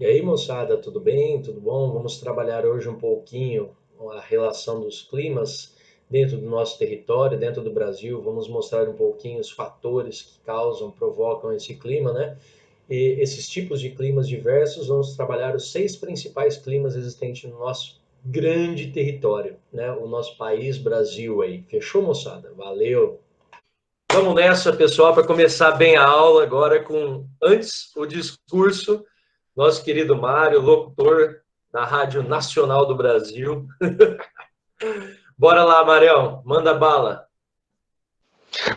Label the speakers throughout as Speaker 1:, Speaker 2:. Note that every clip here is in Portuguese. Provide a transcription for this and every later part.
Speaker 1: E aí, moçada, tudo bem? Tudo bom? Vamos trabalhar hoje um pouquinho a relação dos climas dentro do nosso território, dentro do Brasil. Vamos mostrar um pouquinho os fatores que causam, provocam esse clima, né? E esses tipos de climas diversos, vamos trabalhar os 6 principais climas existentes no nosso grande território, né? O nosso país, Brasil aí. Fechou, moçada? Valeu! Vamos nessa, pessoal, para começar bem a aula agora com, antes, o discurso, nosso querido Mário, locutor da Rádio Nacional do Brasil. Bora lá, Marião, manda bala.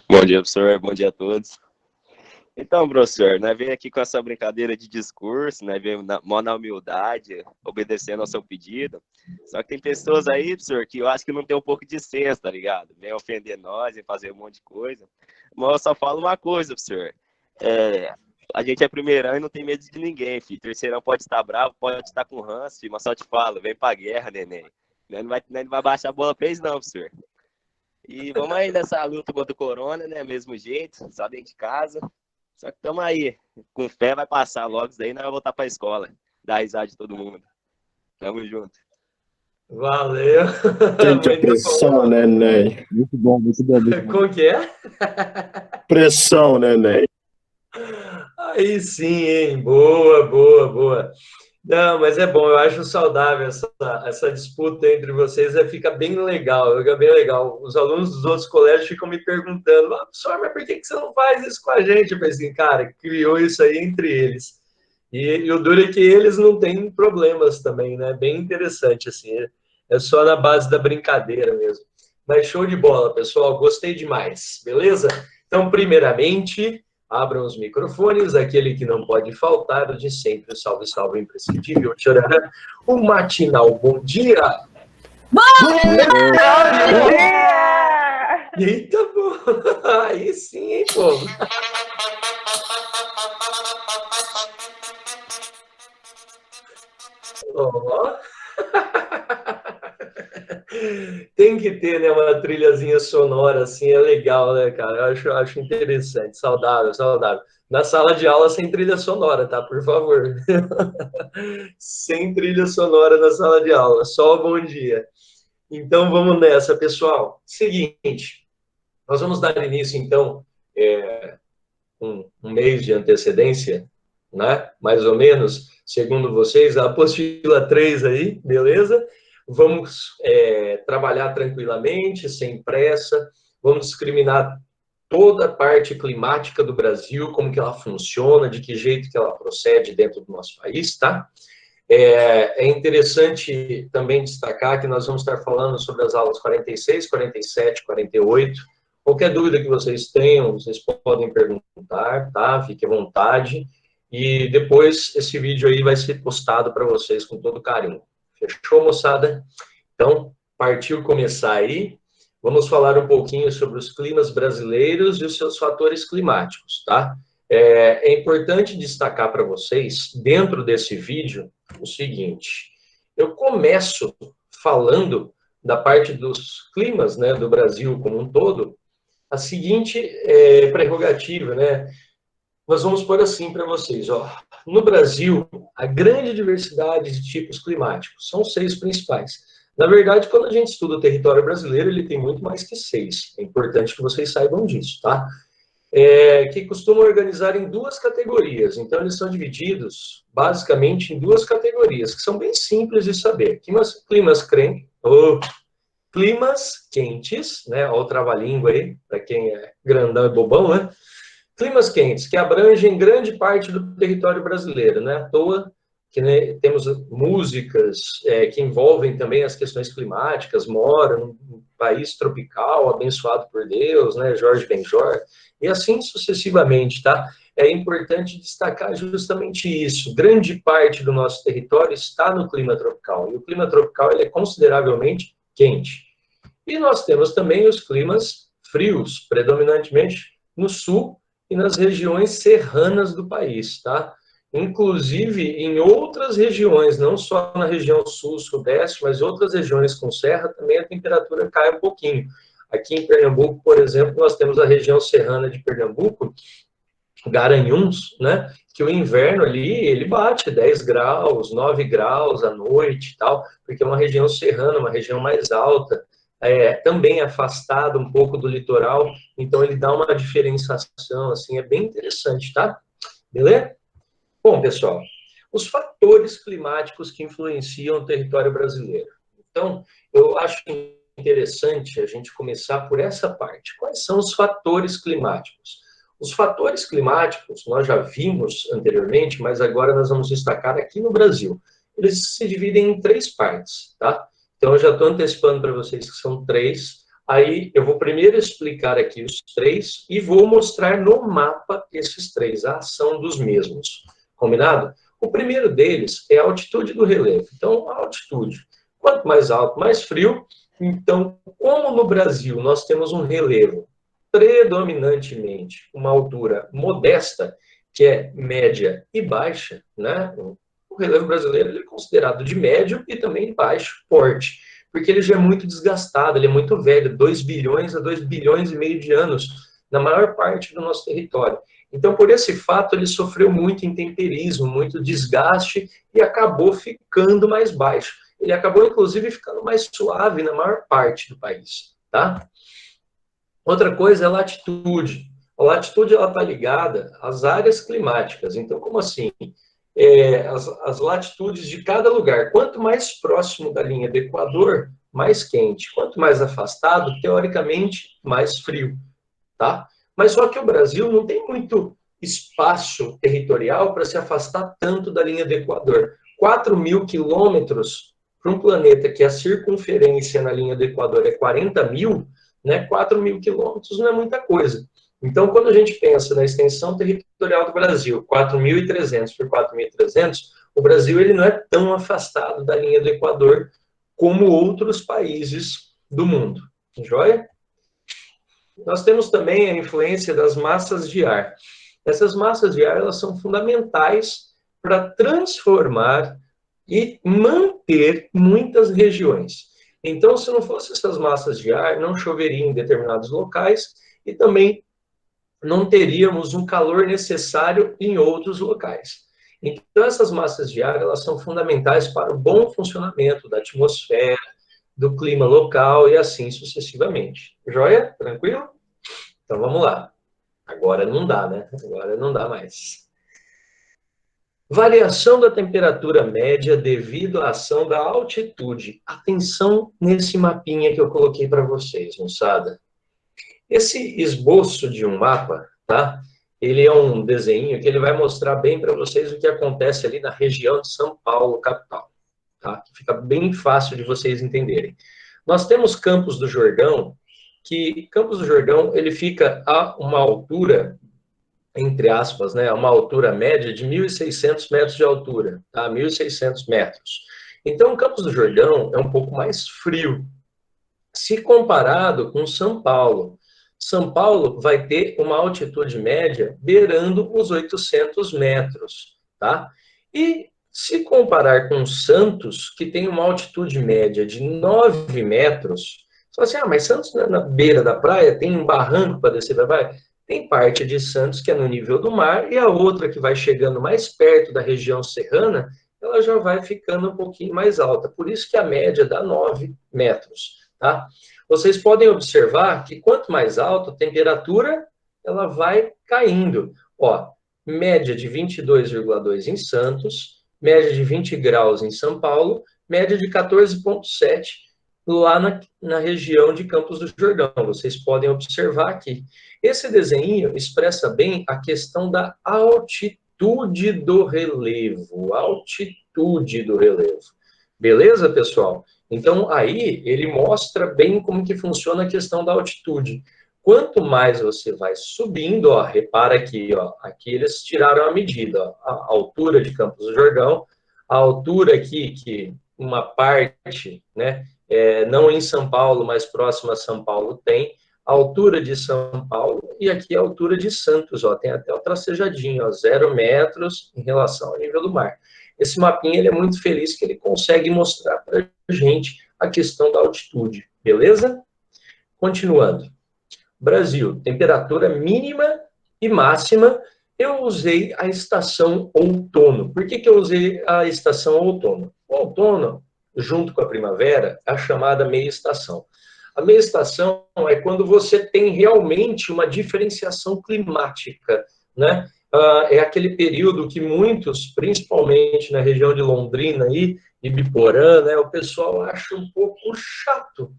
Speaker 2: Bom dia, professor. Bom dia a todos. Então, professor, né, vem aqui com essa brincadeira de discurso, né, vem mó na humildade, obedecendo ao seu pedido. Só que tem pessoas aí, professor, que eu acho que não tem um pouco de senso, tá ligado? Vem ofender nós, vem fazer um monte de coisa. Mas eu só falo uma coisa, professor. A gente é primeirão e não tem medo de ninguém, filho. Terceirão pode estar bravo, pode estar com ranço, filho, mas só te falo, vem pra guerra, neném. Não vai baixar a bola pra eles, não, professor. E vamos aí nessa luta contra o corona, né? Mesmo jeito, só dentro de casa. Só que estamos aí. Com fé vai passar logo, isso daí nós vamos voltar para a escola. Dar risada de todo mundo. Tamo junto.
Speaker 1: Valeu,
Speaker 3: Sente a
Speaker 1: muito
Speaker 3: pressão,
Speaker 1: bom.
Speaker 3: né, Ney? Muito bom, muito bom, muito bom.
Speaker 1: Como que é?
Speaker 3: Pressão, né, Ney?
Speaker 1: Aí sim, hein? Boa, boa, boa. Não, mas é bom, eu acho saudável essa disputa entre vocês, fica bem legal, fica bem legal. Os alunos dos outros colégios ficam me perguntando, professor, mas por que você não faz isso com a gente? Eu falei assim, cara, criou isso aí entre eles. E o duro é que eles não têm problemas também, né? Bem interessante, assim, é só na base da brincadeira mesmo. Mas show de bola, pessoal, gostei demais, beleza? Então, primeiramente, abram os microfones, aquele que não pode faltar, o de sempre, o salve, salve, imprescindível, tcharará. O matinal, bom dia!
Speaker 4: Bom dia!
Speaker 1: Eita, pô! Aí sim, hein, povo? Ó. Tem que ter, né, uma trilhazinha sonora assim, é legal, né, cara? Eu acho interessante, saudável, saudável. Na sala de aula sem trilha sonora, tá? Por favor. Sem trilha sonora na sala de aula, só bom dia. Então vamos nessa, pessoal. Seguinte, nós vamos dar início, então, um mês de antecedência, né? Mais ou menos, segundo vocês, a apostila 3 aí, beleza? Vamos trabalhar tranquilamente, sem pressa, vamos discriminar toda a parte climática do Brasil, como que ela funciona, de que jeito que ela procede dentro do nosso país, tá? É interessante também destacar que nós vamos estar falando sobre as aulas 46, 47, 48. Qualquer dúvida que vocês tenham, vocês podem perguntar, tá? Fique à vontade. E depois esse vídeo aí vai ser postado para vocês com todo carinho. Fechou, moçada? Então, partiu começar aí. Vamos falar um pouquinho sobre os climas brasileiros e os seus fatores climáticos, tá? É importante destacar para vocês, dentro desse vídeo, o seguinte: eu começo falando da parte dos climas, né, do Brasil como um todo, a seguinte prerrogativa, né? Nós vamos pôr assim para vocês, ó. No Brasil, a grande diversidade de tipos climáticos são 6 principais. Na verdade, quando a gente estuda o território brasileiro, ele tem muito mais que 6. É importante que vocês saibam disso, tá? Que costumam organizar em 2 categorias. Então, eles são divididos, basicamente, em 2 categorias, que são bem simples de saber. Climas quentes, né? Olha o trava-língua aí, para quem é grandão e bobão, né? Climas quentes, que abrangem grande parte do território brasileiro, né? À toa que, né, temos músicas que envolvem também as questões climáticas, Mora num país tropical, abençoado por Deus, né? Jorge Benjor, e assim sucessivamente, tá? É importante destacar justamente isso. Grande parte do nosso território está no clima tropical, e o clima tropical ele é consideravelmente quente. E nós temos também os climas frios, predominantemente no sul e nas regiões serranas do país, tá? Inclusive em outras regiões, não só na região sul, sudeste, mas outras regiões com serra também a temperatura cai um pouquinho. Aqui em Pernambuco, por exemplo, nós temos a região serrana de Pernambuco, Garanhuns, né? Que o inverno ali, ele bate 10 graus, 9 graus à noite e tal, porque é uma região serrana, uma região mais alta, também afastada um pouco do litoral, então ele dá uma diferenciação, assim, é bem interessante, tá? Beleza? Bom, pessoal, os fatores climáticos que influenciam o território brasileiro. Então, eu acho interessante a gente começar por essa parte. Quais são os fatores climáticos? Os fatores climáticos, nós já vimos anteriormente, mas agora nós vamos destacar aqui no Brasil. Eles se dividem em 3 partes, tá? Então, eu já estou antecipando para vocês que são 3. Aí, eu vou primeiro explicar aqui os 3 e vou mostrar no mapa esses 3, a ação dos mesmos. Combinado? O primeiro deles é a altitude do relevo. Então, a altitude. Quanto mais alto, mais frio. Então, como no Brasil nós temos um relevo predominantemente uma altura modesta, que é média e baixa, né? O relevo brasileiro ele é considerado de médio e também baixo porte, porque ele já é muito desgastado, ele é muito velho, 2 bilhões a 2 bilhões e meio de anos na maior parte do nosso território. Então, por esse fato, ele sofreu muito intemperismo, muito desgaste e acabou ficando mais baixo. Ele acabou, inclusive, ficando mais suave na maior parte do país, tá? Outra coisa é a latitude. A latitude está ligada às áreas climáticas. Então, como assim? As latitudes de cada lugar. Quanto mais próximo da linha do Equador, mais quente. Quanto mais afastado, teoricamente, mais frio. Tá? Mas só que o Brasil não tem muito espaço territorial para se afastar tanto da linha do Equador. 4.000 quilômetros para um planeta que a circunferência na linha do Equador é 40.000, né, 4.000 quilômetros não é muita coisa. Então, quando a gente pensa na extensão territorial do Brasil, 4.300 por 4.300, o Brasil ele não é tão afastado da linha do Equador como outros países do mundo. Joia? Nós temos também a influência das massas de ar. Essas massas de ar elas são fundamentais para transformar e manter muitas regiões. Então, se não fosse essas massas de ar, não choveria em determinados locais e também não teríamos um calor necessário em outros locais. Então, essas massas de ar, elas são fundamentais para o bom funcionamento da atmosfera, do clima local e assim sucessivamente. Joia? Tranquilo? Então, vamos lá. Agora não dá, né? Agora não dá mais. Variação da temperatura média devido à ação da altitude. Atenção nesse mapinha que eu coloquei para vocês, moçada. Esse esboço de um mapa, tá? Ele é um desenho que ele vai mostrar bem para vocês o que acontece ali na região de São Paulo, capital. Tá? Fica bem fácil de vocês entenderem. Nós temos Campos do Jordão, que Campos do Jordão ele fica a uma altura, entre aspas, né, uma altura média de 1.600 metros de altura, tá? 1.600 metros. Então, Campos do Jordão é um pouco mais frio, se comparado com São Paulo. São Paulo vai ter uma altitude média beirando os 800 metros, tá? E se comparar com Santos, que tem uma altitude média de 9 metros, você fala assim, mas Santos na beira da praia tem um barranco para descer da praia? Tem parte de Santos que é no nível do mar e a outra que vai chegando mais perto da região serrana, ela já vai ficando um pouquinho mais alta. Por isso que a média dá 9 metros, tá? Vocês podem observar que quanto mais alto, a temperatura ela vai caindo. Ó, média de 22,2 em Santos, média de 20 graus em São Paulo, média de 14,7 lá na região de Campos do Jordão. Vocês podem observar aqui. Esse desenho expressa bem a questão da altitude do relevo. Altitude do relevo. Beleza, pessoal? Então, aí, ele mostra bem como que funciona a questão da altitude. Quanto mais você vai subindo, ó, repara aqui, ó, aqui eles tiraram a medida, ó, a altura de Campos do Jordão, a altura aqui, que uma parte, né, não em São Paulo, mas próxima a São Paulo tem, a altura de São Paulo e aqui a altura de Santos, ó, tem até o tracejadinho, ó, 0 metros em relação ao nível do mar. Esse mapinha ele é muito feliz que ele consegue mostrar para a gente a questão da altitude, beleza? Continuando. Brasil, temperatura mínima e máxima Eu usei a estação outono. Por que eu usei a estação outono? O outono, junto com a primavera, é a chamada meia estação. A meia estação é quando você tem realmente uma diferenciação climática, né? É aquele período que muitos, principalmente na região de Londrina e Ibiporã, né, o pessoal acha um pouco chato.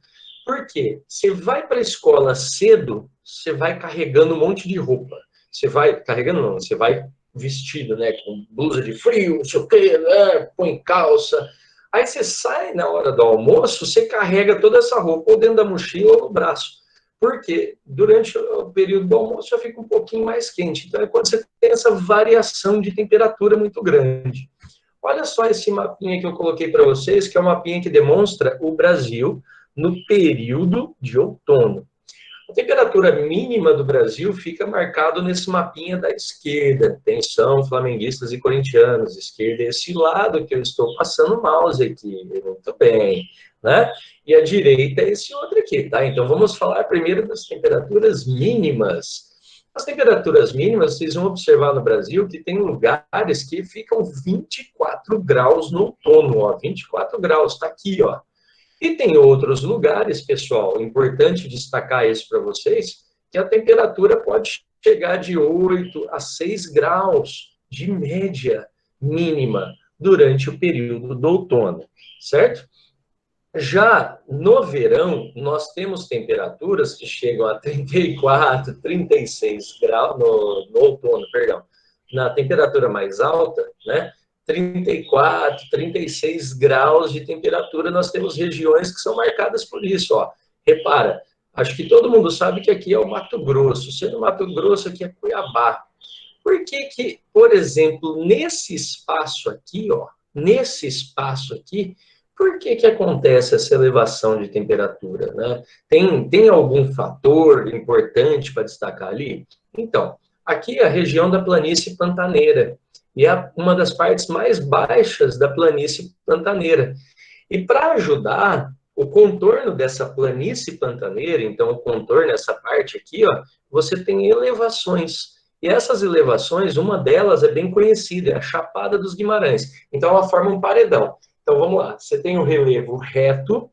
Speaker 1: Por quê? Você vai para a escola cedo, você vai carregando um monte de roupa. Você vai carregando, não, você vai vestido, né, com blusa de frio, não sei o quê, né, põe calça. Aí você sai na hora do almoço, você carrega toda essa roupa ou dentro da mochila ou no braço. Porque durante o período do almoço já fica um pouquinho mais quente. Então é quando você tem essa variação de temperatura muito grande. Olha só esse mapinha que eu coloquei para vocês, que é um mapinha que demonstra o Brasil no período de outono. A temperatura mínima do Brasil fica marcado nesse mapinha da esquerda. Atenção, flamenguistas e corintianos. Esquerda é esse lado que eu estou passando o mouse aqui. Muito bem, né? E a direita é esse outro aqui, tá? Então vamos falar primeiro das temperaturas mínimas. As temperaturas mínimas, vocês vão observar no Brasil que tem lugares que ficam 24 graus no outono, ó. 24 graus, tá aqui, ó. E tem outros lugares, pessoal, importante destacar isso para vocês, que a temperatura pode chegar de 8 a 6 graus de média mínima durante o período do outono, certo? Já no verão, nós temos temperaturas que chegam a 34, 36 graus, no outono, perdão, na temperatura mais alta, né? 34, 36 graus de temperatura, nós temos regiões que são marcadas por isso, ó. Repara, acho que todo mundo sabe que aqui é o Mato Grosso, sendo Mato Grosso, aqui é Cuiabá. Por que, por exemplo, nesse espaço aqui, ó, nesse espaço aqui, por que acontece essa elevação de temperatura, né? Tem algum fator importante para destacar ali? Então, aqui é a região da planície pantaneira, e é uma das partes mais baixas da planície pantaneira. E para ajudar, o contorno dessa planície pantaneira, então o contorno, essa parte aqui, ó, você tem elevações. E essas elevações, uma delas é bem conhecida, é a Chapada dos Guimarães. Então ela forma um paredão. Então vamos lá, você tem um relevo reto,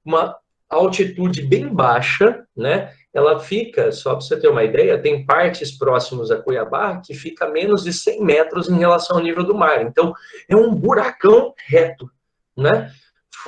Speaker 1: uma altitude bem baixa, né? Ela fica, só para você ter uma ideia, tem partes próximas a Cuiabá que fica a menos de 100 metros em relação ao nível do mar. Então é um buracão reto, né?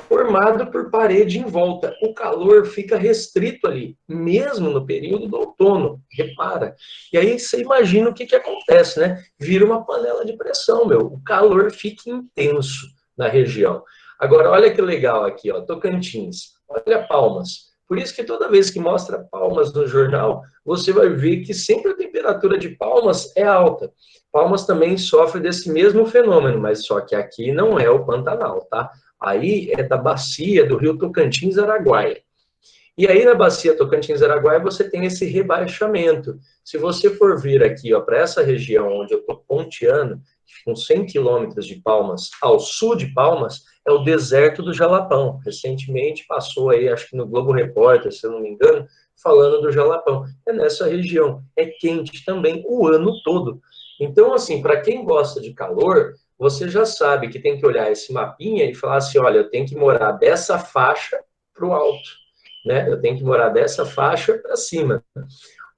Speaker 1: Formado por parede em volta. O calor fica restrito ali, mesmo no período do outono, repara. E aí você imagina o que acontece, né? Vira uma panela de pressão, meu. O calor fica intenso na região. Agora, olha que legal aqui, ó, Tocantins. Olha Palmas. Por isso que toda vez que mostra Palmas no jornal, você vai ver que sempre a temperatura de Palmas é alta. Palmas também sofre desse mesmo fenômeno, mas só que aqui não é o Pantanal, tá? Aí é da bacia do rio Tocantins-Araguaia. E aí na bacia Tocantins-Araguaia você tem esse rebaixamento. Se você for vir aqui para essa região onde eu estou ponteando, com 100 quilômetros de Palmas, ao sul de Palmas, é o deserto do Jalapão. Recentemente passou aí, acho que no Globo Repórter, se eu não me engano, falando do Jalapão. É nessa região. É quente também o ano todo. Então, assim, para quem gosta de calor, você já sabe que tem que olhar esse mapinha e falar assim, olha, eu tenho que morar dessa faixa para o alto, né? Eu tenho que morar dessa faixa para cima.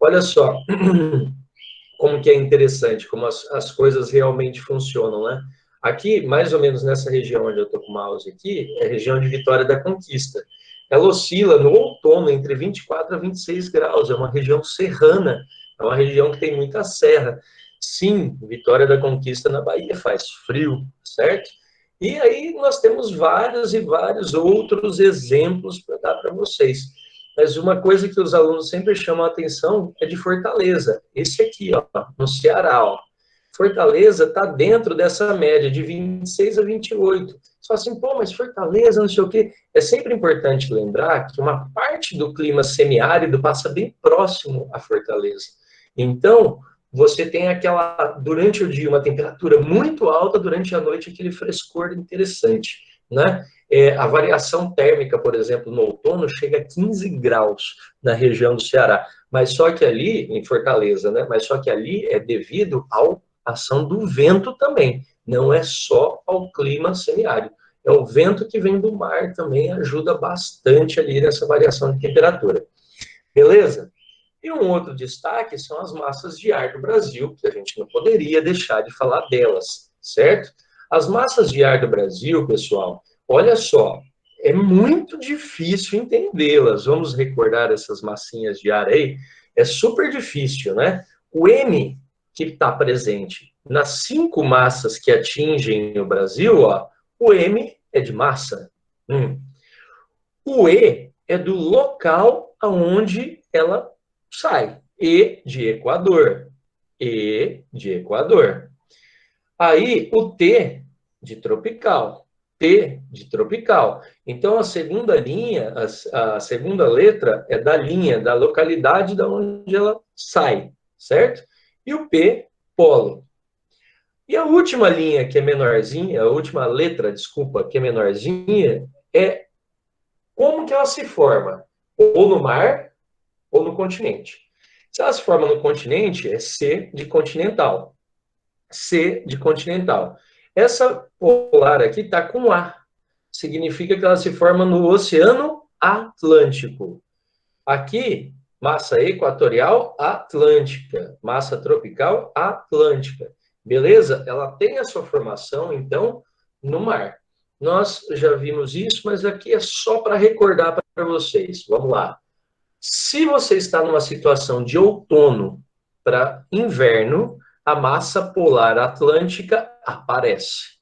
Speaker 1: Olha só como que é interessante, como as coisas realmente funcionam, né? Aqui, mais ou menos nessa região onde eu estou com o mouse aqui, é a região de Vitória da Conquista. Ela oscila no outono entre 24 a 26 graus, é uma região serrana, é uma região que tem muita serra. Sim, Vitória da Conquista na Bahia faz frio, certo? E aí nós temos vários e vários outros exemplos para dar para vocês. Mas uma coisa que os alunos sempre chamam a atenção é de Fortaleza. Esse aqui, ó, no Ceará, ó. Fortaleza está dentro dessa média de 26 a 28. Só assim, pô, mas Fortaleza, não sei o quê. É sempre importante lembrar que uma parte do clima semiárido passa bem próximo a Fortaleza. Então, você tem aquela, durante o dia, uma temperatura muito alta, durante a noite, aquele frescor interessante, né? A variação térmica, por exemplo, no outono, chega a 15 graus na região do Ceará. Mas só que ali, em Fortaleza, né? Mas só que ali é devido à ação do vento também. Não é só ao clima semiárido. É o vento que vem do mar também ajuda bastante ali nessa variação de temperatura. Beleza? E um outro destaque são as massas de ar do Brasil, que a gente não poderia deixar de falar delas, certo? As massas de ar do Brasil, pessoal, olha só, é muito difícil entendê-las. Vamos recordar essas massinhas de ar aí? É super difícil, né? O M que está presente nas 5 massas que atingem o Brasil, ó, o M é de massa. O E é do local aonde ela sai. E de Equador. E de Equador. Aí, o T de tropical. T de tropical. Então, a segunda linha, a segunda letra é da linha, da localidade da onde ela sai, certo? E o P, polo. E a última linha, que é menorzinha, a última letra, desculpa, que é menorzinha, é como que ela se forma? Ou no mar, ou no continente. Se ela se forma no continente, é C de continental. C de continental. Essa polar aqui está com A. Significa que ela se forma no Oceano Atlântico. Aqui, massa equatorial atlântica. Massa tropical atlântica. Beleza? Ela tem a sua formação, então, no mar. Nós já vimos isso, mas aqui é só para recordar para vocês. Vamos lá. Se você está numa situação de outono para inverno, a massa polar atlântica aparece.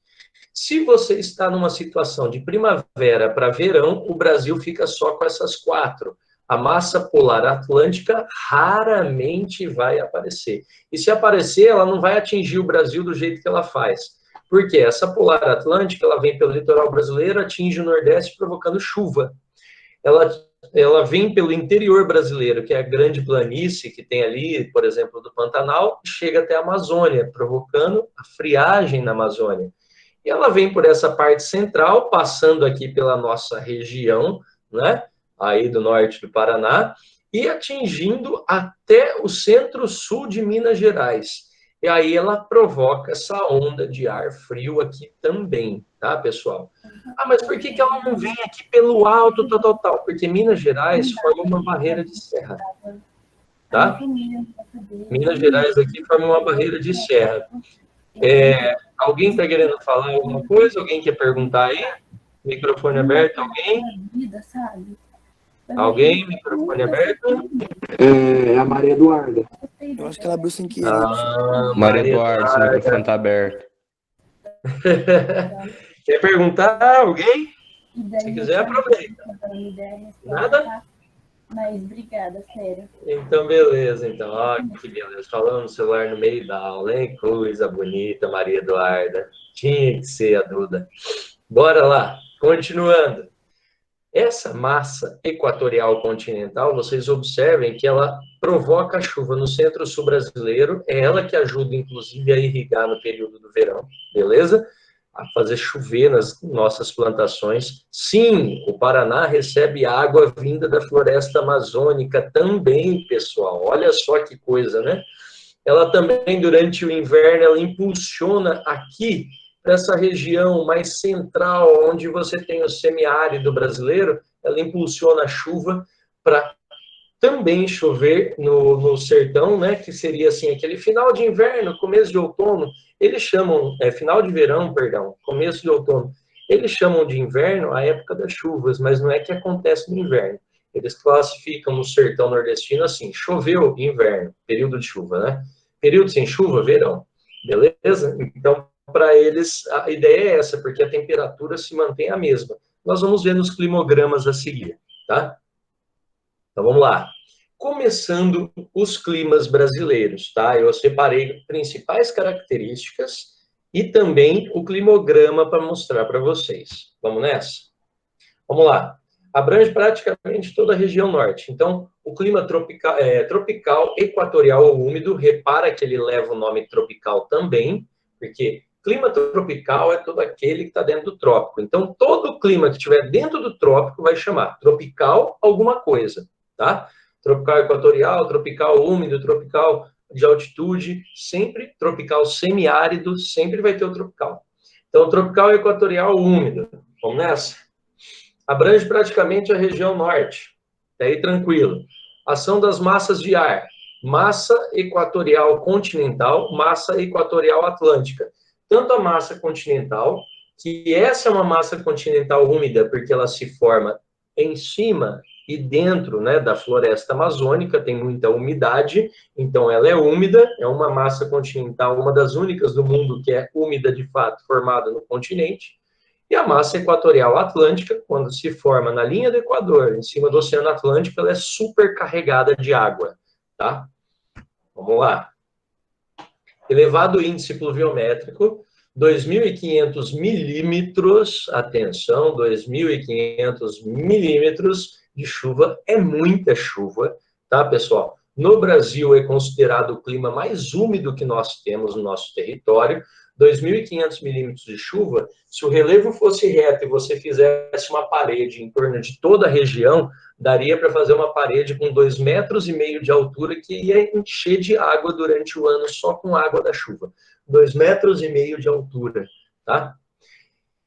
Speaker 1: Se você está numa situação de primavera para verão, o Brasil fica só com essas 4. A massa polar atlântica raramente vai aparecer. E se aparecer, ela não vai atingir o Brasil do jeito que ela faz. Porque essa polar atlântica, ela vem pelo litoral brasileiro, atinge o Nordeste, provocando chuva. Ela vem pelo interior brasileiro, que é a grande planície que tem ali, por exemplo, do Pantanal, e chega até a Amazônia, provocando a friagem na Amazônia. E ela vem por essa parte central, passando aqui pela nossa região, né, aí do norte do Paraná, e atingindo até o centro-sul de Minas Gerais. E aí ela provoca essa onda de ar frio aqui também, tá, pessoal? Ah, mas por que ela não vem aqui pelo alto, tal? Porque Minas Gerais forma uma barreira de serra, tá? Minas Gerais aqui forma uma barreira de serra. Alguém está querendo falar alguma coisa? Alguém quer perguntar aí? Microfone aberto, alguém? Alguém? Microfone aberto?
Speaker 4: É a Maria Eduarda.
Speaker 5: Eu acho que ela abriu sem querer.
Speaker 6: Maria Eduarda, seu microfone está aberto.
Speaker 1: Quer perguntar alguém? Se quiser, aproveita. Nada?
Speaker 7: Mas obrigada, sério.
Speaker 1: Então, beleza. Então, ó, que beleza. Falando no celular no meio da aula, hein? Coisa bonita, Maria Eduarda. Tinha que ser a Duda. Bora lá. Continuando. Essa massa equatorial continental, vocês observem que ela provoca chuva no centro-sul brasileiro. É ela que ajuda, inclusive, a irrigar no período do verão. Beleza? A fazer chover nas nossas plantações. Sim, o Paraná recebe água vinda da floresta amazônica também, pessoal. Olha só que coisa, né? Ela também, durante o inverno, ela impulsiona aqui, nessa região mais central, onde você tem o semiárido brasileiro, ela impulsiona a chuva para também chover no sertão, né, que seria assim, aquele final de inverno, começo de outono, eles chamam, final de verão, perdão, começo de outono, eles chamam de inverno a época das chuvas, mas não é que acontece no inverno. Eles classificam no sertão nordestino assim, choveu, inverno, período de chuva, né? Período sem chuva, verão, beleza? Então, para eles, a ideia é essa, porque a temperatura se mantém a mesma. Nós vamos ver nos climogramas a seguir, tá? Então, vamos lá. Começando os climas brasileiros, tá? Eu separei principais características e também o climograma para mostrar para vocês. Vamos nessa? Vamos lá. Abrange praticamente toda a região norte. Então, o clima tropical, equatorial ou úmido, repara que ele leva o nome tropical também, porque clima tropical é todo aquele que está dentro do trópico. Então, todo clima que estiver dentro do trópico vai chamar tropical alguma coisa, tá? tropical equatorial, tropical úmido, tropical de altitude, sempre tropical semiárido, sempre vai ter o tropical. Então, tropical equatorial úmido, vamos nessa? Abrange praticamente a região norte, tá aí tranquilo. Ação das massas de ar, massa equatorial continental, massa equatorial atlântica. Tanto a massa continental, que essa é uma massa continental úmida, porque ela se forma em cima e dentro, né, da floresta amazônica, tem muita umidade, então ela é úmida, é uma massa continental, uma das únicas do mundo que é úmida de fato, formada no continente. E a massa equatorial atlântica, quando se forma na linha do Equador, em cima do Oceano Atlântico, ela é supercarregada de água, tá? Vamos lá. Elevado índice pluviométrico, 2.500 milímetros, atenção, 2.500 milímetros de chuva, é muita chuva, tá, pessoal? No Brasil é considerado o clima mais úmido que nós temos no nosso território. 2.500 milímetros de chuva, se o relevo fosse reto e você fizesse uma parede em torno de toda a região, daria para fazer uma parede com 2,5 metros de altura que ia encher de água durante o ano só com água da chuva. 2,5 metros de altura, tá?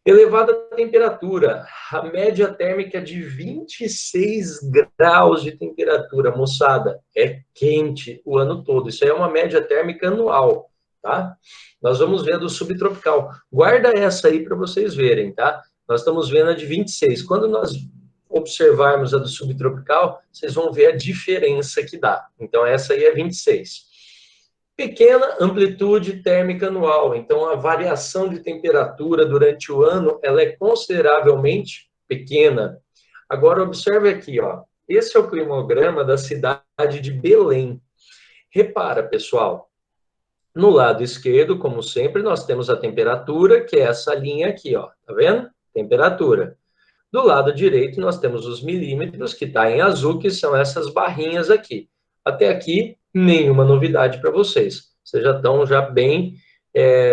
Speaker 1: Elevada temperatura, a média térmica de 26 graus de temperatura, moçada, é quente o ano todo. Isso aí é uma média térmica anual, tá? Nós vamos ver a do subtropical. Guarda essa aí para vocês verem, tá? Nós estamos vendo a de 26. Quando nós observarmos a do subtropical, vocês vão ver a diferença que dá. Então, essa aí é 26. Pequena amplitude térmica anual. Então, a variação de temperatura durante o ano, ela é consideravelmente pequena. Agora, observe aqui, ó. Esse é o climograma da cidade de Belém. Repara, pessoal. No lado esquerdo, como sempre, nós temos a temperatura, que é essa linha aqui, ó. Tá vendo? Temperatura. Do lado direito, nós temos os milímetros, que está em azul, que são essas barrinhas aqui. Até aqui, nenhuma novidade para vocês. Vocês já estão bem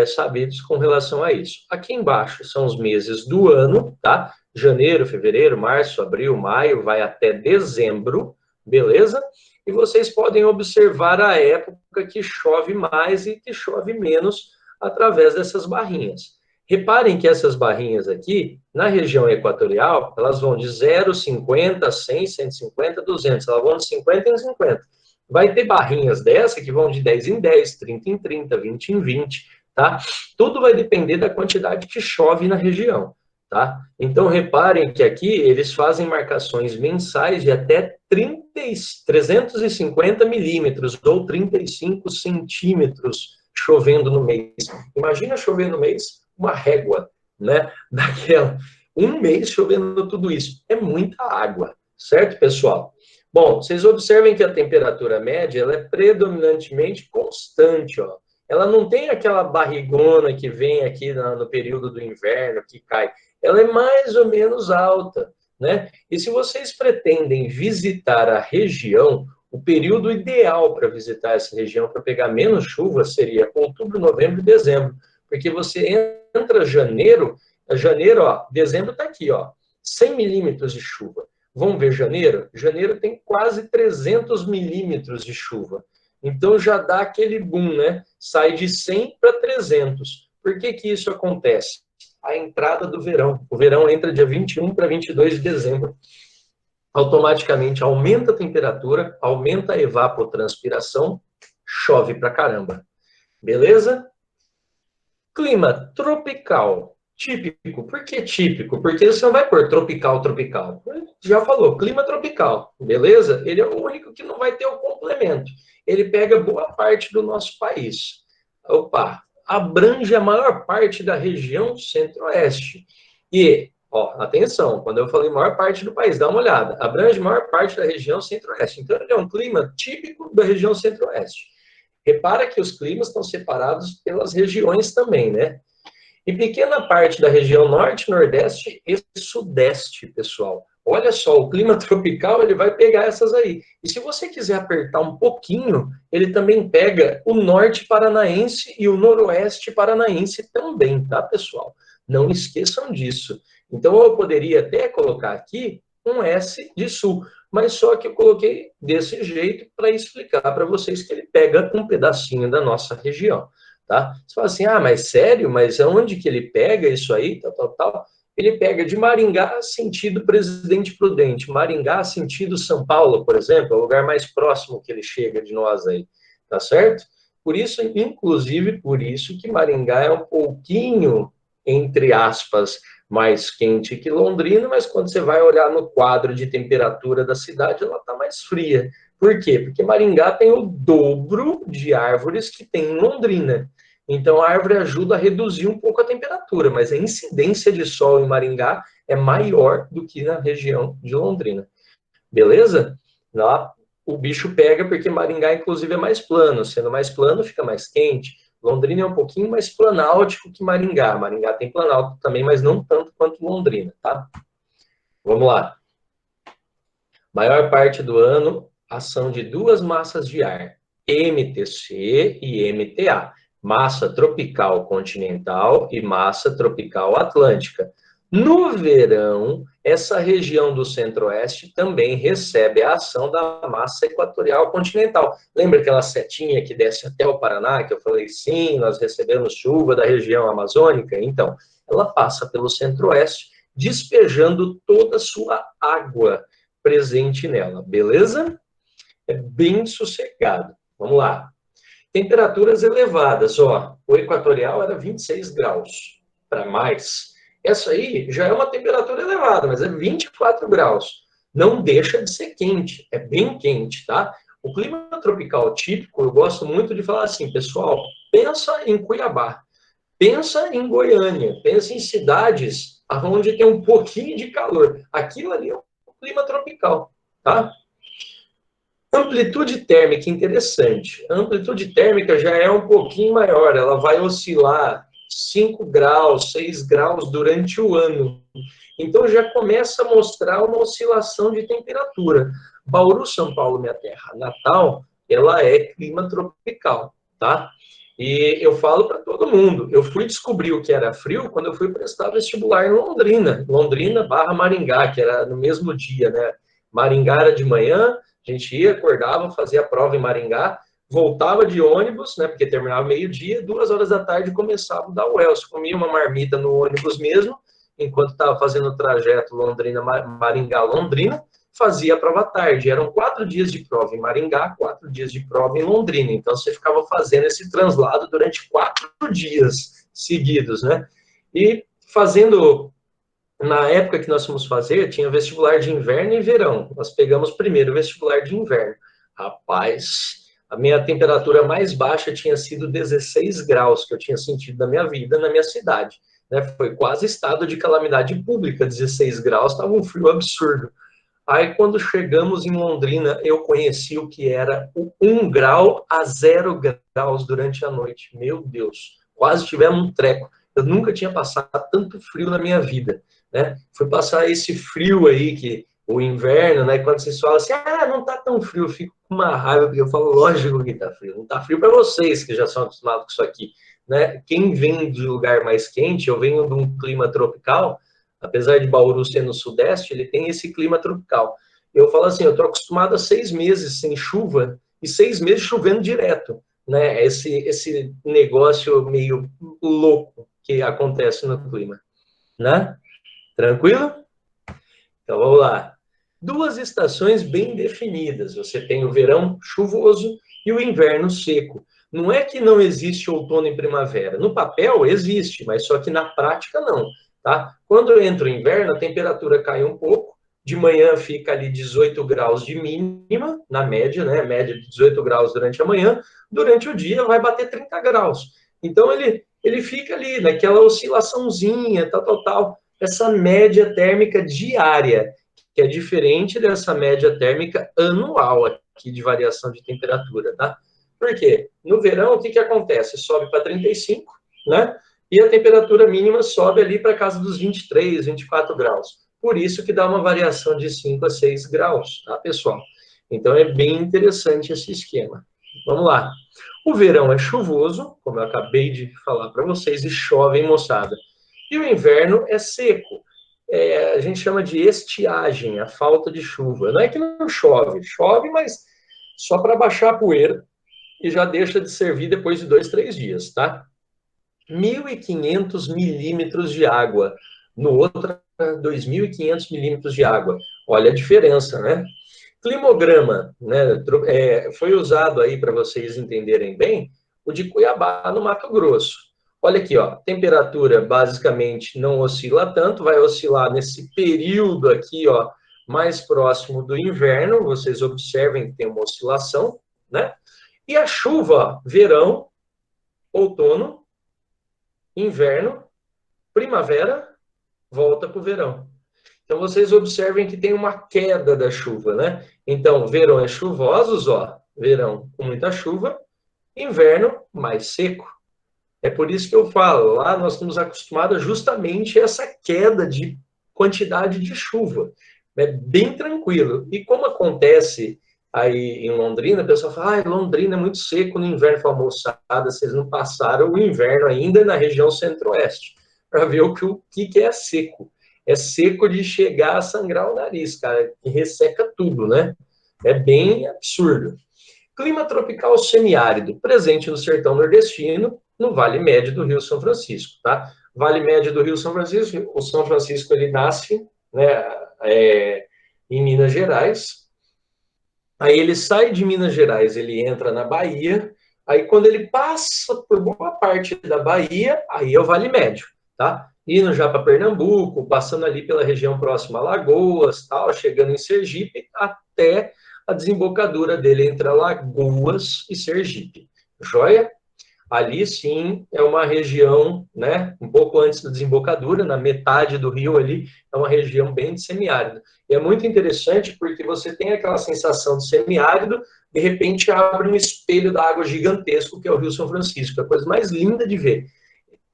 Speaker 1: sabidos com relação a isso. Aqui embaixo são os meses do ano, tá? Janeiro, fevereiro, março, abril, maio, vai até dezembro, beleza? E vocês podem observar a época que chove mais e que chove menos através dessas barrinhas. Reparem que essas barrinhas aqui, na região equatorial, elas vão de 0, 50, 100, 150, 200. Elas vão de 50 em 50. Vai ter barrinhas dessa que vão de 10 em 10, 30 em 30, 20 em 20, tá? Tudo vai depender da quantidade que chove na região, tá? Então, reparem que aqui eles fazem marcações mensais de até 350 milímetros ou 35 centímetros chovendo no mês. Imagina chover no mês uma régua, né? Daquela. Um mês chovendo tudo isso. É muita água, certo, pessoal? Bom, vocês observem que a temperatura média, ela é predominantemente constante, ó. Ela não tem aquela barrigona que vem aqui no período do inverno, que cai. Ela é mais ou menos alta, né? E se vocês pretendem visitar a região, o período ideal para visitar essa região, para pegar menos chuva, seria outubro, novembro e dezembro. Porque você entra janeiro, ó, dezembro está aqui, ó, 100 milímetros de chuva. Vamos ver janeiro? Janeiro tem quase 300 milímetros de chuva. Então já dá aquele boom, né? Sai de 100 para 300. Por que que isso acontece? A entrada do verão. O verão entra dia 21 para 22 de dezembro. Automaticamente aumenta a temperatura, aumenta a evapotranspiração, chove pra caramba. Beleza? Clima tropical. Típico. Por que típico? Porque você não vai pôr tropical. Já falou, clima tropical. Beleza? Ele é o único que não vai ter o complemento. Ele pega boa parte do nosso país. Opa! Abrange a maior parte da região centro-oeste. E, ó, atenção, quando eu falei maior parte do país, dá uma olhada. Abrange a maior parte da região centro-oeste. Então, ele é um clima típico da região centro-oeste. Repara que os climas estão separados pelas regiões também, né? E pequena parte da região norte, nordeste e sudeste, pessoal. Olha só, o clima tropical, ele vai pegar essas aí. E se você quiser apertar um pouquinho, ele também pega o norte paranaense e o noroeste paranaense também, tá, pessoal? Não esqueçam disso. Então, eu poderia até colocar aqui um S de sul. Mas só que eu coloquei desse jeito para explicar para vocês que ele pega um pedacinho da nossa região, tá? Você fala assim, ah, mas sério? Mas aonde que ele pega isso aí? Tal, tal, tal. Ele pega de Maringá, sentido Presidente Prudente. Maringá, sentido São Paulo, por exemplo, é o lugar mais próximo que ele chega de nós aí, tá certo? Por isso, inclusive, por isso que Maringá é um pouquinho, entre aspas, mais quente que Londrina, mas quando você vai olhar no quadro de temperatura da cidade, ela está mais fria. Por quê? Porque Maringá tem o dobro de árvores que tem em Londrina. Então, a árvore ajuda a reduzir um pouco a temperatura, mas a incidência de sol em Maringá é maior do que na região de Londrina. Beleza? Lá, o bicho pega porque Maringá, inclusive, é mais plano. Sendo mais plano, fica mais quente. Londrina é um pouquinho mais planáltico que Maringá. Maringá tem planalto também, mas não tanto quanto Londrina, tá? Vamos lá. Maior parte do ano, ação de duas massas de ar, MTC e MTA. Massa tropical continental e massa tropical atlântica. No verão, essa região do centro-oeste também recebe a ação da massa equatorial continental. Lembra aquela setinha que desce até o Paraná, que eu falei, sim, nós recebemos chuva da região amazônica? Então, ela passa pelo centro-oeste, despejando toda a sua água presente nela, beleza? É bem sossegado. Vamos lá. Temperaturas elevadas, ó, o equatorial era 26 graus, para mais. Essa aí já é uma temperatura elevada, mas é 24 graus. Não deixa de ser quente, é bem quente, tá? O clima tropical típico, eu gosto muito de falar assim, pessoal, pensa em Cuiabá, pensa em Goiânia, pensa em cidades onde tem um pouquinho de calor. Aquilo ali é um clima tropical, tá? Amplitude térmica, interessante. A amplitude térmica já é um pouquinho maior, ela vai oscilar 5 graus, 6 graus durante o ano. Então já começa a mostrar uma oscilação de temperatura. Bauru, São Paulo, minha terra natal, ela é clima tropical, tá? E eu falo para todo mundo, eu fui descobrir o que era frio quando eu fui prestar vestibular em Londrina, Londrina/Maringá, que era no mesmo dia, né? Maringá era de manhã, a gente ia, acordava, fazia a prova em Maringá, voltava de ônibus, né, porque terminava meio-dia, 2 horas da tarde começava o da UELS. Comia uma marmita no ônibus mesmo, enquanto estava fazendo o trajeto Maringá-Londrina, fazia a prova à tarde. Eram 4 dias de prova em Maringá, 4 dias de prova em Londrina. Então, você ficava fazendo esse translado durante 4 dias seguidos, né? E fazendo... Na época que nós fomos fazer, tinha vestibular de inverno e verão. Nós pegamos primeiro o vestibular de inverno. Rapaz, a minha temperatura mais baixa tinha sido 16 graus, que eu tinha sentido na minha vida, na minha cidade. Né? Foi quase estado de calamidade pública, 16 graus, estava um frio absurdo. Aí, quando chegamos em Londrina, eu conheci o que era o 1 grau a 0 graus durante a noite. Meu Deus, quase tivemos um treco. Eu nunca tinha passado tanto frio na minha vida. Né? Fui passar esse frio aí, que o inverno, né? Quando vocês falam assim, ah, não tá tão frio, eu fico com uma raiva, porque eu falo, lógico que tá frio, não tá frio para vocês que já são acostumados com isso aqui, né? Quem vem de lugar mais quente, eu venho de um clima tropical, apesar de Bauru ser no sudeste, ele tem esse clima tropical. Eu falo assim, eu tô acostumado a 6 meses sem chuva e 6 meses chovendo direto, né? Esse negócio meio louco que acontece no clima, né? Tranquilo? Então, vamos lá. 2 estações bem definidas. Você tem o verão chuvoso e o inverno seco. Não é que não existe outono e primavera. No papel existe, mas só que na prática não. Tá? Quando entra o inverno, a temperatura cai um pouco. De manhã fica ali 18 graus de mínima, na média, né? Média de 18 graus durante a manhã. Durante o dia vai bater 30 graus. Então, ele fica ali, naquela oscilaçãozinha, tal. Essa média térmica diária, que é diferente dessa média térmica anual aqui de variação de temperatura, tá? Por quê? No verão, o que acontece? Sobe para 35, né? E a temperatura mínima sobe ali para casa dos 23, 24 graus. Por isso que dá uma variação de 5 a 6 graus, tá, pessoal? Então, é bem interessante esse esquema. Vamos lá. O verão é chuvoso, como eu acabei de falar para vocês, e chove, hein, moçada? E o inverno é seco. a gente chama de estiagem, a falta de chuva. Não é que não chove, chove, mas só para baixar a poeira e já deixa de servir depois de 2, 3 dias, tá? 1.500 milímetros de água, no outro 2.500 milímetros de água. Olha a diferença, né? Climograma, né? Foi usado aí para vocês entenderem bem, o de Cuiabá, no Mato Grosso. Olha aqui, ó, temperatura basicamente não oscila tanto, vai oscilar nesse período aqui, ó, mais próximo do inverno, vocês observem que tem uma oscilação, né? E a chuva, ó, verão, outono, inverno, primavera, volta para o verão. Então, vocês observem que tem uma queda da chuva, né? Então, verões chuvosos, ó, verão com muita chuva, inverno mais seco. É por isso que eu falo, lá nós estamos acostumados justamente a essa queda de quantidade de chuva. É bem tranquilo. E como acontece aí em Londrina, a pessoa fala, Londrina é muito seco no inverno. Fala, moçada, vocês não passaram o inverno ainda na região centro-oeste, para ver o que é seco. É seco de chegar a sangrar o nariz, cara, que resseca tudo, né? É bem absurdo. Clima tropical semiárido, presente no sertão nordestino, no Vale Médio do Rio São Francisco, tá? Vale Médio do Rio São Francisco, o São Francisco, ele nasce, né, em Minas Gerais, aí ele sai de Minas Gerais, ele entra na Bahia, aí quando ele passa por boa parte da Bahia, aí é o Vale Médio, tá? Indo já para Pernambuco, passando ali pela região próxima a Lagoas, tal, chegando em Sergipe, até a desembocadura dele entre Alagoas e Sergipe. Joia? Ali, sim, é uma região, né, um pouco antes da desembocadura, na metade do rio ali, é uma região bem de semiárido. E é muito interessante porque você tem aquela sensação de semiárido, de repente abre um espelho da água gigantesco, que é o Rio São Francisco, é a coisa mais linda de ver.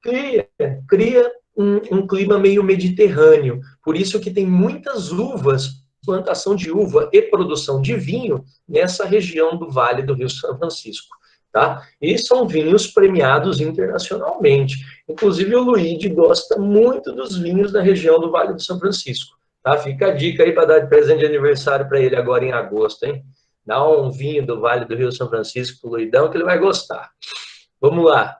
Speaker 1: Cria um clima meio mediterrâneo, por isso que tem muitas uvas, plantação de uva e produção de vinho nessa região do Vale do Rio São Francisco, tá? E são vinhos premiados internacionalmente. Inclusive o Luigi gosta muito dos vinhos da região do Vale do São Francisco, tá? Fica a dica aí para dar de presente de aniversário para ele agora em agosto, hein? Dá um vinho do Vale do Rio São Francisco pro Luidão que ele vai gostar. Vamos lá.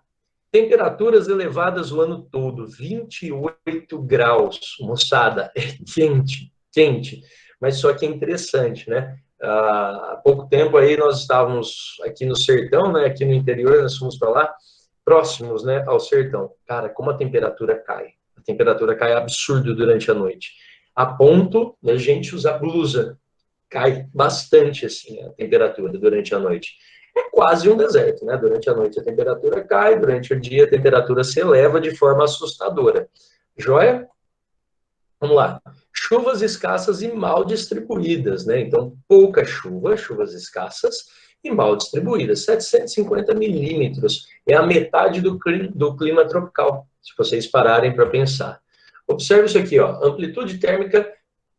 Speaker 1: Temperaturas elevadas o ano todo, 28 graus, moçada, é quente, quente. Mas só que é interessante, né? Há pouco tempo aí nós estávamos aqui no sertão, né? Aqui no interior, nós fomos para lá, próximos, né, ao sertão. Cara, como a temperatura cai. A temperatura cai absurdo durante a noite. A ponto da gente usar blusa. Cai bastante, assim, a temperatura durante a noite. É quase um deserto, né? Durante a noite a temperatura cai, durante o dia a temperatura se eleva de forma assustadora. Joia? Vamos lá. Chuvas escassas e mal distribuídas, né? Então, pouca chuva, chuvas escassas e mal distribuídas. 750 milímetros é a metade do clima tropical, se vocês pararem para pensar. Observe isso aqui, ó, amplitude térmica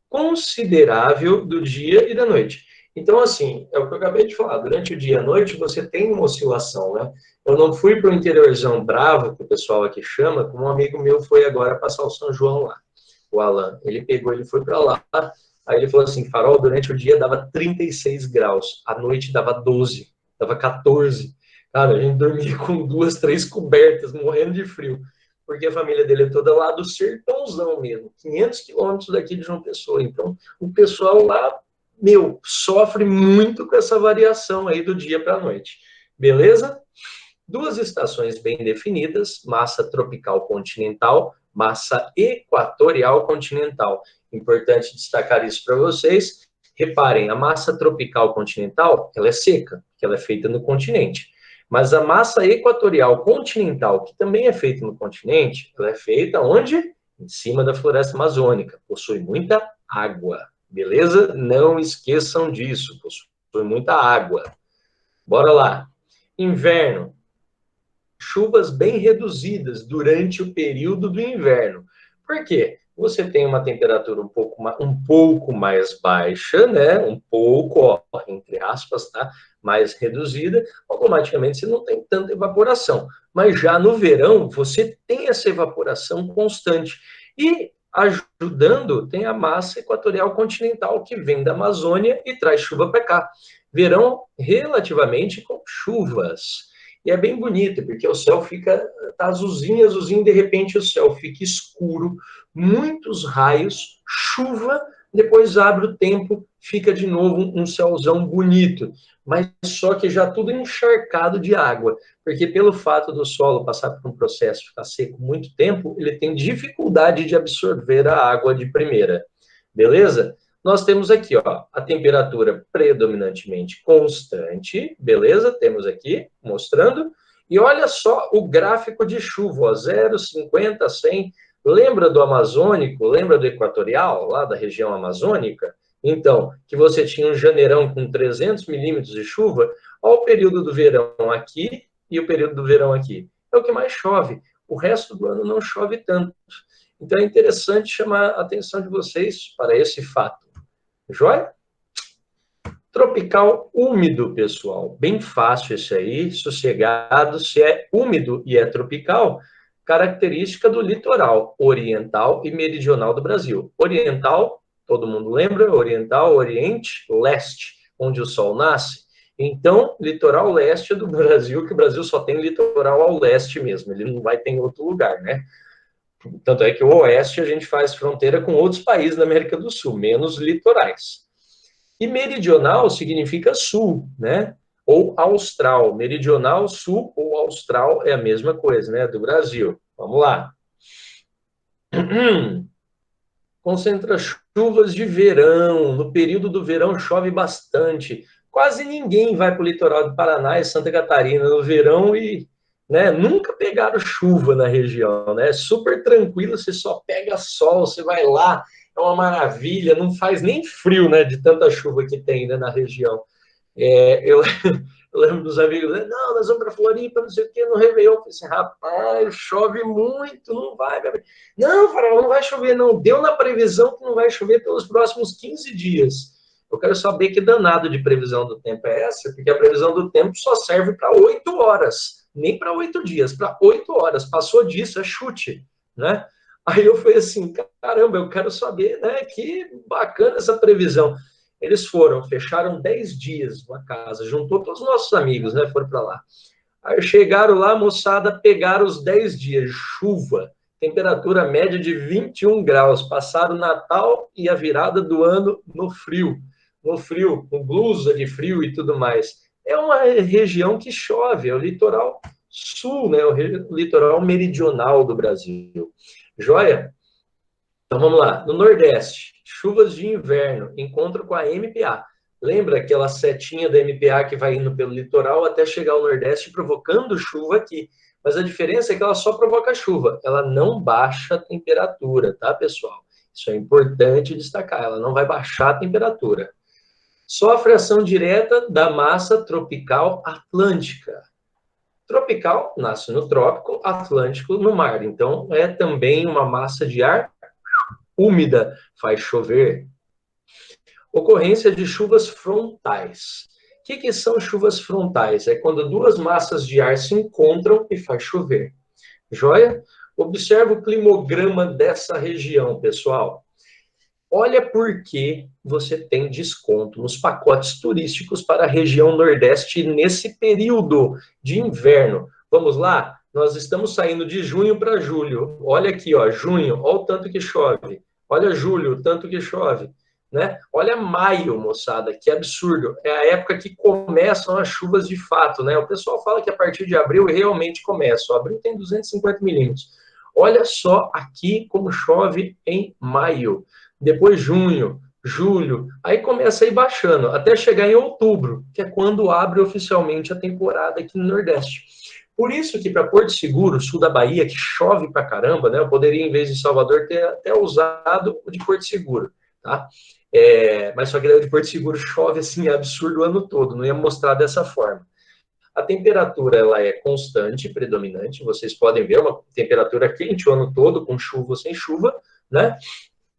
Speaker 1: considerável do dia e da noite. Então, assim, é o que eu acabei de falar, durante o dia e a noite você tem uma oscilação, né? Eu não fui para o interiorzão bravo, que o pessoal aqui chama, como um amigo meu foi agora passar o São João lá. O Alan, ele foi para lá, aí ele falou assim, Farol, durante o dia dava 36 graus, à noite dava 12, dava 14. Cara, a gente dormia com 2, 3 cobertas, morrendo de frio, porque a família dele é toda lá do sertãozão mesmo, 500 quilômetros daqui de João Pessoa. Então, o pessoal lá, sofre muito com essa variação aí do dia para a noite. Beleza? 2 estações bem definidas, massa tropical continental, massa equatorial continental. Importante destacar isso para vocês. Reparem, a massa tropical continental, ela é seca, porque ela é feita no continente. Mas a massa equatorial continental, que também é feita no continente, ela é feita onde? Em cima da floresta amazônica. Possui muita água. Beleza? Não esqueçam disso. Possui muita água. Bora lá. Inverno. Chuvas bem reduzidas durante o período do inverno. Por quê? Você tem uma temperatura um pouco mais baixa, né? Um pouco, ó, entre aspas, tá? Mais reduzida, automaticamente você não tem tanta evaporação. Mas já no verão, você tem essa evaporação constante. E Ajudando, tem a massa equatorial continental que vem da Amazônia e traz chuva para cá. Verão relativamente com chuvas. E é bem bonito, porque o céu tá azulzinho, azulzinho, de repente o céu fica escuro, muitos raios, chuva, depois abre o tempo, fica de novo um céuzão bonito, mas só que já tudo encharcado de água, porque pelo fato do solo passar por um processo de ficar seco muito tempo, ele tem dificuldade de absorver a água de primeira, beleza? Nós temos aqui, ó, a temperatura predominantemente constante, beleza? Temos aqui, mostrando. E olha só o gráfico de chuva, ó, 0, 50, 100. Lembra do amazônico? Lembra do equatorial, lá da região amazônica? Então, que você tinha um janeirão com 300 milímetros de chuva, olha o período do verão aqui e o período do verão aqui. É o que mais chove. O resto do ano não chove tanto. Então, é interessante chamar a atenção de vocês para esse fato. Joia? Tropical úmido, pessoal. Bem fácil esse aí, sossegado. Se é úmido e é tropical, característica do litoral oriental e meridional do Brasil. Oriental, todo mundo lembra? Oriental, oriente, leste, onde o sol nasce. Então, litoral leste do Brasil, que o Brasil só tem litoral ao leste mesmo. Ele não vai ter em outro lugar, né? Tanto é que o oeste a gente faz fronteira com outros países da América do Sul, menos litorais. E meridional significa sul, né? Ou austral. Meridional, sul ou austral é a mesma coisa, né? Do Brasil. Vamos lá. Concentra chuvas de verão. No período do verão chove bastante. Quase ninguém vai para o litoral do Paraná e Santa Catarina no verão e... né? Nunca pegaram chuva na região, né? Super tranquilo, você só pega sol, você vai lá, é uma maravilha, não faz nem frio, né? De tanta chuva que tem, né, na região. Eu lembro dos amigos, né? Não, nós vamos para Floripa, não sei o que, no Réveillon. Eu falei assim, rapaz, chove muito, não vai. Não, Faraó, não vai chover, não. Deu na previsão que não vai chover pelos próximos 15 dias. Eu quero saber que danado de previsão do tempo é essa, porque a previsão do tempo só serve para 8 horas. Nem para 8 dias, para 8 horas. Passou disso, é chute, né? Aí eu falei assim, caramba, eu quero saber, né? Que bacana essa previsão. Eles foram, fecharam 10 dias uma casa, juntou todos os nossos amigos, né? Foram para lá. Aí chegaram lá, moçada, pegaram os 10 dias, chuva, temperatura média de 21 graus. Passaram o Natal e a virada do ano no frio, com blusa de frio e tudo mais. É uma região que chove, é o litoral sul, né? O litoral meridional do Brasil. Joia? Então vamos lá. No Nordeste, chuvas de inverno, encontro com a MPA. Lembra aquela setinha da MPA que vai indo pelo litoral até chegar ao Nordeste provocando chuva aqui. Mas a diferença é que ela só provoca chuva, ela não baixa a temperatura, tá, pessoal? Isso é importante destacar, ela não vai baixar a temperatura. Sofre ação direta da massa tropical atlântica. Tropical nasce no trópico, atlântico no mar. Então, é também uma massa de ar úmida, faz chover. Ocorrência de chuvas frontais. O que são chuvas frontais? É quando duas massas de ar se encontram e faz chover. Joia? Observa o climograma dessa região, pessoal. Olha por que você tem desconto nos pacotes turísticos para a região Nordeste nesse período de inverno. Vamos lá? Nós estamos saindo de junho para julho. Olha aqui, ó, junho, olha o tanto que chove. Olha julho, o tanto que chove. Né? Olha maio, moçada, que absurdo. É a época que começam as chuvas de fato, né? O pessoal fala que a partir de abril realmente começa. O abril tem 250 milímetros. Olha só aqui como chove em maio. Depois junho, julho, aí começa a ir baixando, até chegar em outubro, que é quando abre oficialmente a temporada aqui no Nordeste. Por isso que para Porto Seguro, sul da Bahia, que chove pra caramba, né? Eu poderia, em vez de Salvador, ter até usado o de Porto Seguro, tá? Mas só que o de Porto Seguro chove assim, absurdo o ano todo, não ia mostrar dessa forma. A temperatura, ela é constante, predominante, vocês podem ver uma temperatura quente o ano todo, com chuva ou sem chuva, né?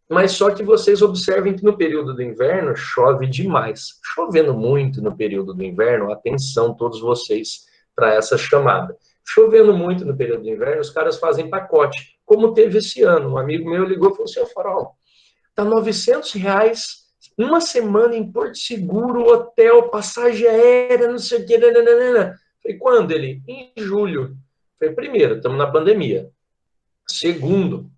Speaker 1: Mas só que vocês observem que no período do inverno chove demais. Chovendo muito no período do inverno, atenção todos vocês para essa chamada. Chovendo muito no período do inverno, os caras fazem pacote. como teve esse ano. Um amigo meu ligou e falou assim, Farol, tá R$ 900, uma semana em Porto Seguro, hotel, passagem aérea, não sei o que, nananana. Falei, quando ele? Em julho. Falei, primeiro, estamos na pandemia. Segundo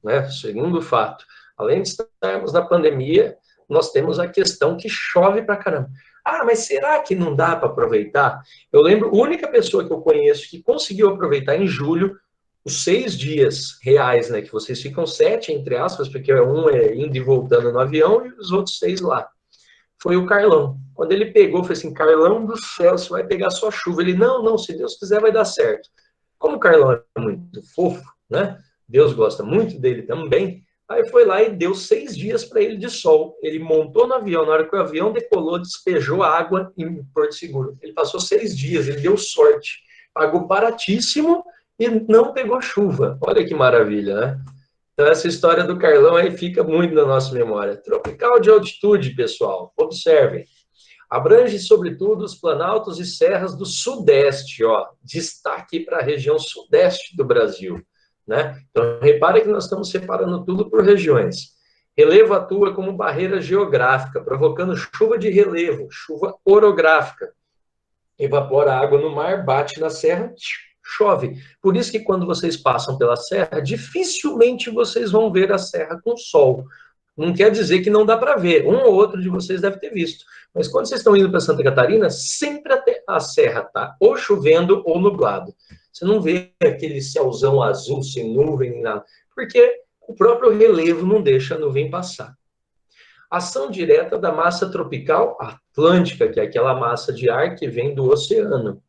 Speaker 1: fato, além de estarmos na pandemia, nós temos a questão que chove pra caramba. Ah, mas será que não dá para aproveitar? Eu lembro, a única pessoa que eu conheço que conseguiu aproveitar em julho os 6 dias reais, né, que vocês ficam 7, entre aspas, porque um é indo e voltando no avião e os outros 6 lá. Foi o Carlão. Quando ele pegou, foi assim, Carlão do céu, você vai pegar sua chuva. Ele, não, se Deus quiser vai dar certo. Como o Carlão é muito fofo, né? Deus gosta muito dele também. Aí foi lá e deu 6 dias para ele de sol. Ele montou no avião, na hora que o avião decolou, despejou água em Porto Seguro. Ele passou 6 dias, ele deu sorte. Pagou baratíssimo e não pegou chuva. Olha que maravilha, né? Então essa história do Carlão aí fica muito na nossa memória. Tropical de altitude, pessoal. Observem. Abrange, sobretudo, os planaltos e serras do sudeste, ó. Destaque para a região sudeste do Brasil. Né? Então, repare que nós estamos separando tudo por regiões. Relevo atua como barreira geográfica, provocando chuva de relevo, chuva orográfica. Evapora água no mar, bate na serra, chove. Por isso que quando vocês passam pela serra, dificilmente vocês vão ver a serra com sol. Não quer dizer que não dá para ver. Um ou outro de vocês deve ter visto. Mas quando vocês estão indo para Santa Catarina, sempre a serra está ou chovendo ou nublado. Você não vê aquele céuzão azul sem nuvem nem nada, porque o próprio relevo não deixa a nuvem passar. Ação direta da massa tropical atlântica, que é aquela massa de ar que vem do oceano.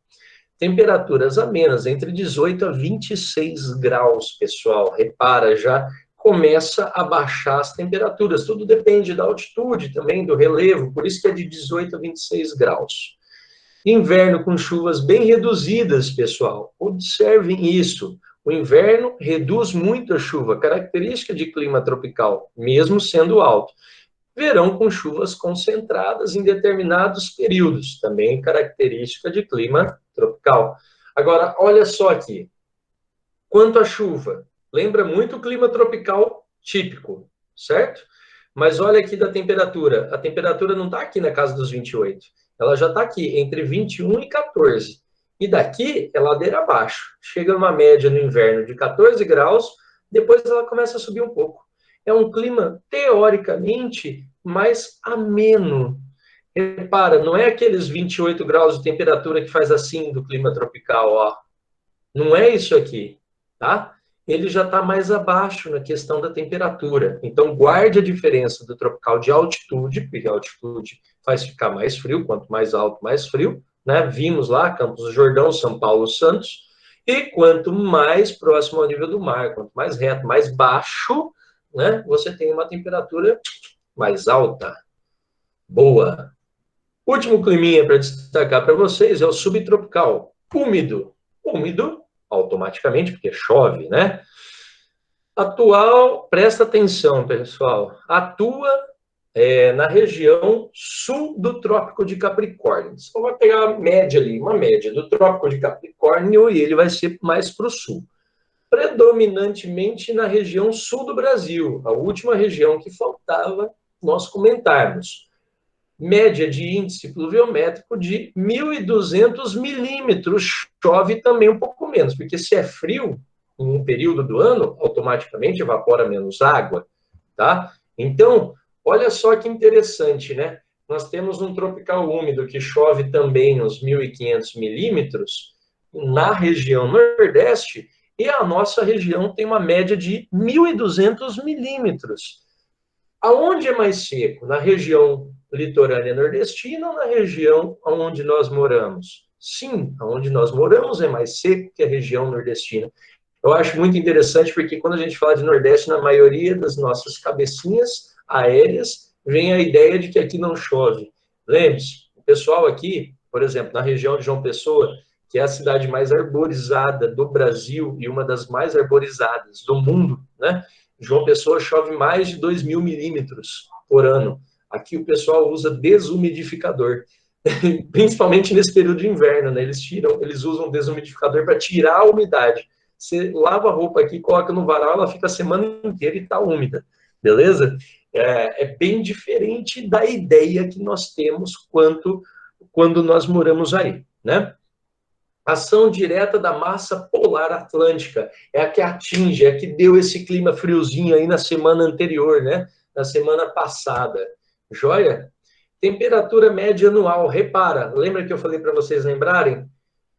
Speaker 1: Temperaturas amenas, entre 18 a 26 graus, pessoal. Repara, já começa a baixar as temperaturas. Tudo depende da altitude também, do relevo, por isso que é de 18 a 26 graus. Inverno com chuvas bem reduzidas, pessoal. Observem isso. O inverno reduz muito a chuva, característica de clima tropical, mesmo sendo alto. Verão com chuvas concentradas em determinados períodos, também característica de clima tropical. Agora, olha só aqui. Quanto à chuva, lembra muito o clima tropical típico, certo? Mas olha aqui da temperatura. A temperatura não está aqui na casa dos 28. Ela já está aqui, entre 21 e 14. E daqui é ladeira abaixo. Chega numa média no inverno de 14 graus, depois ela começa a subir um pouco. É um clima, teoricamente, mais ameno. Repara, não é aqueles 28 graus de temperatura que faz assim do clima tropical, ó. Não é isso aqui, tá? Ele já está mais abaixo na questão da temperatura. Então, guarde a diferença do tropical de altitude, porque a altitude faz ficar mais frio, quanto mais alto, mais frio, né? Vimos lá, Campos do Jordão, São Paulo, Santos, e quanto mais próximo ao nível do mar, quanto mais reto, mais baixo, né? Você tem uma temperatura mais alta. Boa. Último climinha para destacar para vocês é o subtropical, úmido. Úmido, automaticamente, porque chove, né? Presta atenção, pessoal, atua na região sul do Trópico de Capricórnio. Você vai pegar a média ali, uma média do Trópico de Capricórnio, e ele vai ser mais para o sul. Predominantemente na região sul do Brasil, a última região que faltava nós comentarmos. Média de índice pluviométrico de 1.200 milímetros. Chove também um pouco menos, porque se é frio em um período do ano, automaticamente evapora menos água, tá? Então, olha só que interessante, né? Nós temos um tropical úmido que chove também uns 1.500 milímetros na região nordeste, e a nossa região tem uma média de 1.200 milímetros. Aonde é mais seco? Na região litorânea nordestina ou na região onde nós moramos? Sim, onde nós moramos é mais seco que a região nordestina. Eu acho muito interessante porque quando a gente fala de Nordeste, na maioria das nossas cabecinhas aéreas, vem a ideia de que aqui não chove. Lembre-se, o pessoal aqui, por exemplo, na região de João Pessoa, que é a cidade mais arborizada do Brasil e uma das mais arborizadas do mundo, né? João Pessoa chove mais de 2.000 milímetros por ano. Aqui o pessoal usa desumidificador, principalmente nesse período de inverno, né? Eles usam desumidificador para tirar a umidade. você lava a roupa aqui, coloca no varal, ela fica a semana inteira e está úmida, beleza? É bem diferente da ideia que nós temos quando nós moramos aí, né? Ação direta da massa polar atlântica, é a que atinge, é a que deu esse clima friozinho aí na semana anterior, né? Na semana passada. Joia? Temperatura média anual, repara, lembra que eu falei para vocês lembrarem?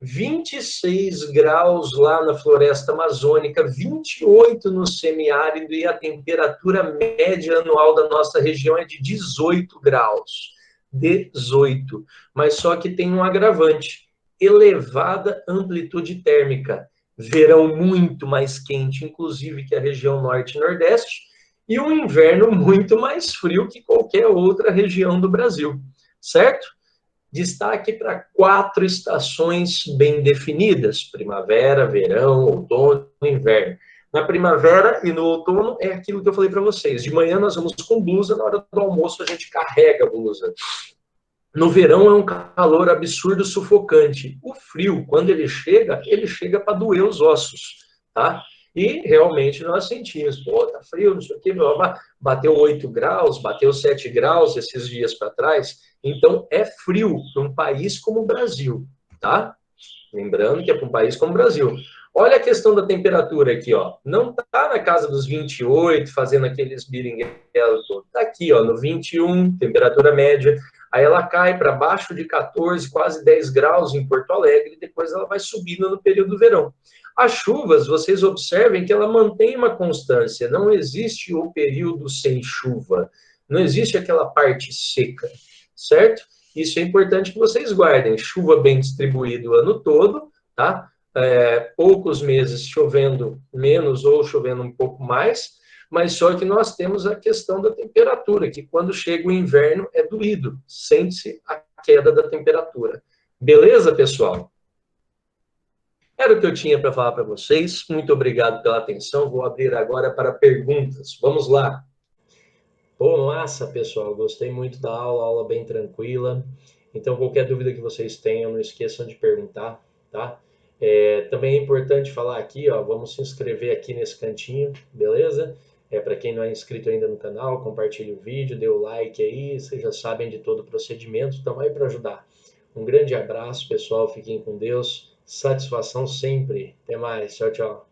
Speaker 1: 26 graus lá na floresta amazônica, 28 no semiárido e a temperatura média anual da nossa região é de 18 graus. 18. Mas só que tem um agravante, elevada amplitude térmica. Verão muito mais quente, inclusive que a região norte e nordeste, e um inverno muito mais frio que qualquer outra região do Brasil, certo? Destaque para 4 estações bem definidas: primavera, verão, outono e inverno. Na primavera e no outono é aquilo que eu falei para vocês. De manhã nós vamos com blusa, na hora do almoço a gente carrega a blusa. No verão é um calor absurdo, sufocante. O frio, quando ele chega para doer os ossos, tá? E realmente nós sentimos, pô, tá frio, não sei o quê, bateu 8 graus, bateu 7 graus esses dias para trás. Então é frio para um país como o Brasil, tá? Lembrando que é para um país como o Brasil. Olha a questão da temperatura aqui, ó. Não tá na casa dos 28, fazendo aqueles biringuelos todos. Tá aqui, ó, no 21, temperatura média. Aí ela cai para baixo de 14, quase 10 graus em Porto Alegre, e depois ela vai subindo no período do verão. As chuvas, vocês observem que ela mantém uma constância, não existe o período sem chuva, não existe aquela parte seca, certo? Isso é importante que vocês guardem, chuva bem distribuída o ano todo, tá? Poucos meses chovendo menos ou chovendo um pouco mais, mas só que nós temos a questão da temperatura, que quando chega o inverno é doído, sente-se a queda da temperatura. Beleza, pessoal? Era o que eu tinha para falar para vocês. Muito obrigado pela atenção. Vou abrir agora para perguntas. Vamos lá. Pô, massa, pessoal. Gostei muito da aula, aula bem tranquila. Então, qualquer dúvida que vocês tenham, não esqueçam de perguntar, tá? Também é importante falar aqui, ó, vamos se inscrever aqui nesse cantinho, beleza? Para quem não é inscrito ainda no canal, compartilhe o vídeo, dê o like aí, vocês já sabem de todo o procedimento, estamos aí para ajudar. Um grande abraço, pessoal, fiquem com Deus, satisfação sempre. Até mais, tchau, tchau.